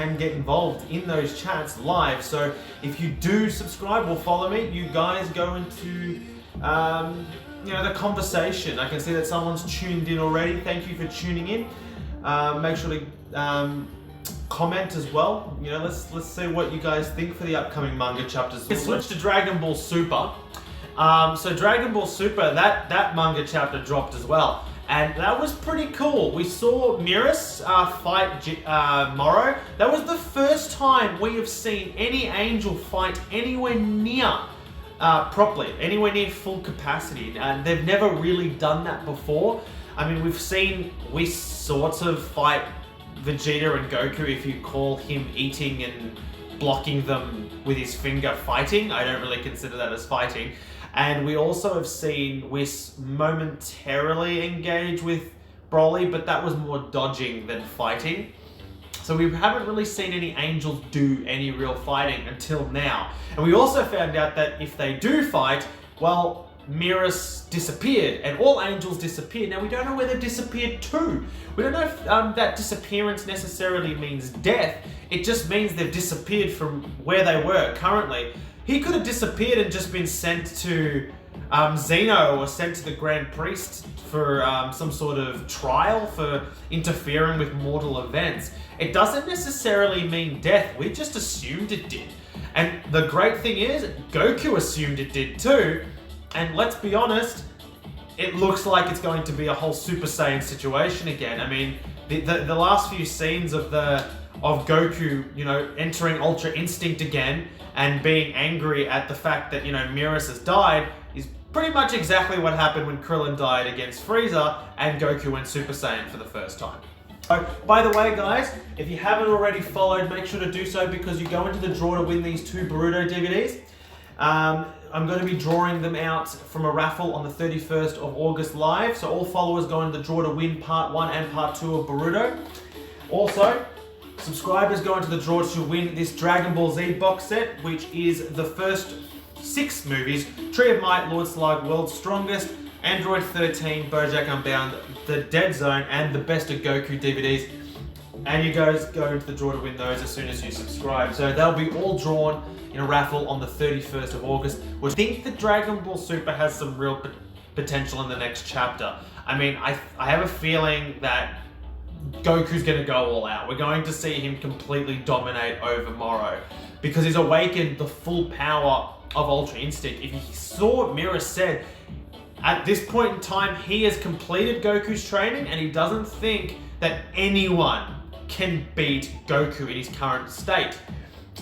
can get involved in those chats live. So if you do subscribe or follow me, you guys go into the conversation. I can see that someone's tuned in already. Thank you for tuning in. Make sure to comment as well. Let's see what you guys think for the upcoming manga chapters. Let's switch to Dragon Ball Super. So Dragon Ball Super, that manga chapter dropped as well, and that was pretty cool. We saw Miras fight Moro. That was the first time we have seen any angel fight anywhere near properly, anywhere near full capacity. And they've never really done that before. I mean, we sort of fight Vegeta and Goku, if you call him eating and blocking them with his finger fighting. I don't really consider that as fighting. And we also have seen Whis momentarily engage with Broly, but that was more dodging than fighting. So we haven't really seen any angels do any real fighting until now. And we also found out that if they do fight, well, Miras disappeared, and all angels disappeared. Now we don't know where they've disappeared to. We don't know if that disappearance necessarily means death. It just means they've disappeared from where they were currently. He could have disappeared and just been sent to Xeno, or sent to the Grand Priest for some sort of trial for interfering with mortal events. It doesn't necessarily mean death. We just assumed it did. And the great thing is, Goku assumed it did too. And let's be honest, it looks like it's going to be a whole Super Saiyan situation again. I mean, the last few scenes of Goku, entering Ultra Instinct again and being angry at the fact that, Miras has died is pretty much exactly what happened when Krillin died against Frieza and Goku went Super Saiyan for the first time. So, by the way, guys, if you haven't already followed, make sure to do so, because you go into the draw to win these 2 Boruto DVDs. I'm going to be drawing them out from a raffle on the 31st of August live. So all followers go into the draw to win Part 1 and Part 2 of Boruto. Also, subscribers go into the draw to win this Dragon Ball Z box set, which is the first 6 movies: Tree of Might, Lord Slug, World's Strongest, Android 13, BoJack Unbound, The Dead Zone, and the Best of Goku DVDs. And you guys go into the draw to win those as soon as you subscribe. So they'll be all drawn in a raffle on the 31st of August. We think that Dragon Ball Super has some real potential in the next chapter. I mean, I have a feeling that Goku's going to go all out. We're going to see him completely dominate over Moro, because he's awakened the full power of Ultra Instinct. If you saw what Miras said, at this point in time, he has completed Goku's training, and he doesn't think that anyone can beat Goku in his current state.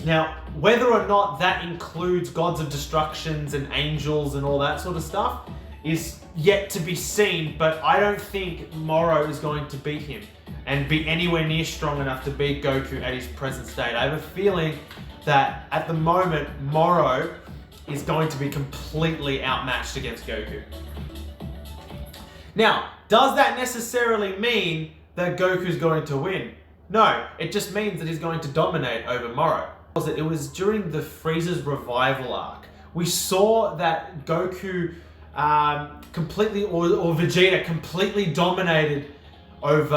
Now, whether or not that includes gods of destructions and angels and all that sort of stuff is yet to be seen, but I don't think Moro is going to beat him and be anywhere near strong enough to beat Goku at his present state. I have a feeling that at the moment, Moro is going to be completely outmatched against Goku. Now, does that necessarily mean that Goku's going to win? No, it just means that he's going to dominate over Moro. It was during the Frieza's revival arc. We saw that Goku completely, or Vegeta completely dominated over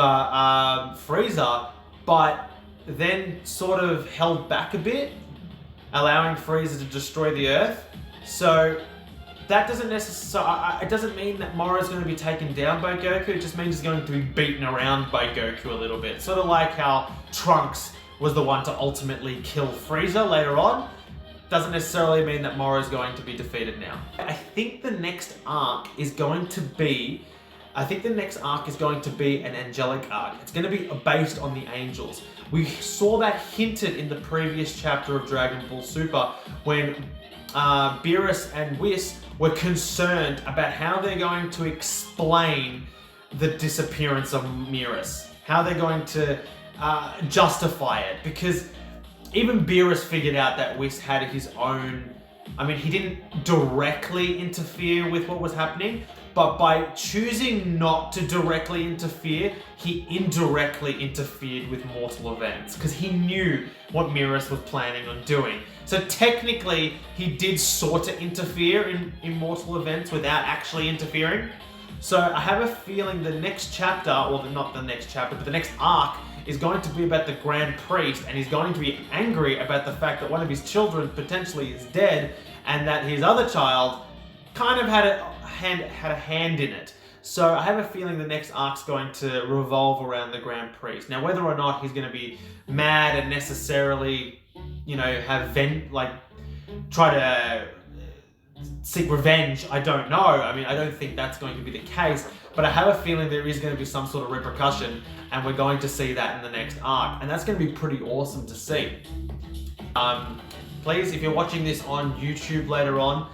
Frieza, but then sort of held back a bit, allowing Frieza to destroy the Earth. So that doesn't necessarily, it doesn't mean that Moro's going to be taken down by Goku. It just means he's going to be beaten around by Goku a little bit. Sort of like how Trunks was the one to ultimately kill Frieza later on. Doesn't necessarily mean that Moro's going to be defeated now. I think the next arc is going to be an angelic arc. It's going to be based on the angels. We saw that hinted in the previous chapter of Dragon Ball Super when Beerus and Whis were concerned about how they're going to explain the disappearance of Miras. How they're going to justify it. Because even Beerus figured out that Whis had his own... I mean, he didn't directly interfere with what was happening, but by choosing not to directly interfere, he indirectly interfered with mortal events, because he knew what Miras was planning on doing. So technically, he did sort of interfere in mortal events without actually interfering. So I have a feeling the next chapter, or not the next chapter, but the next arc, is going to be about the Grand Priest, and he's going to be angry about the fact that one of his children potentially is dead, and that his other child kind of had a hand in it. So I have a feeling the next arc's going to revolve around the Grand Priest. Now, whether or not he's going to be mad and necessarily, have try to seek revenge, I don't know. I mean, I don't think that's going to be the case, but I have a feeling there is going to be some sort of repercussion, and we're going to see that in the next arc, and that's going to be pretty awesome to see. Please, if you're watching this on YouTube later on,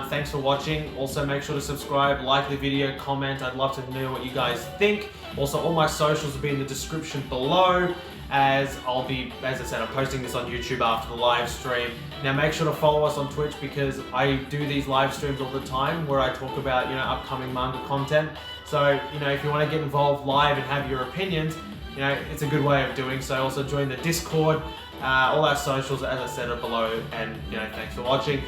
thanks for watching. Also, make sure to subscribe, like the video, comment. I'd love to know what you guys think. Also, all my socials will be in the description below, as I said, I'm posting this on YouTube after the live stream. Now, make sure to follow us on Twitch, because I do these live streams all the time where I talk about, upcoming manga content. So, if you want to get involved live and have your opinions, it's a good way of doing so. Also, join the Discord. All our socials, as I said, are below, and thanks for watching.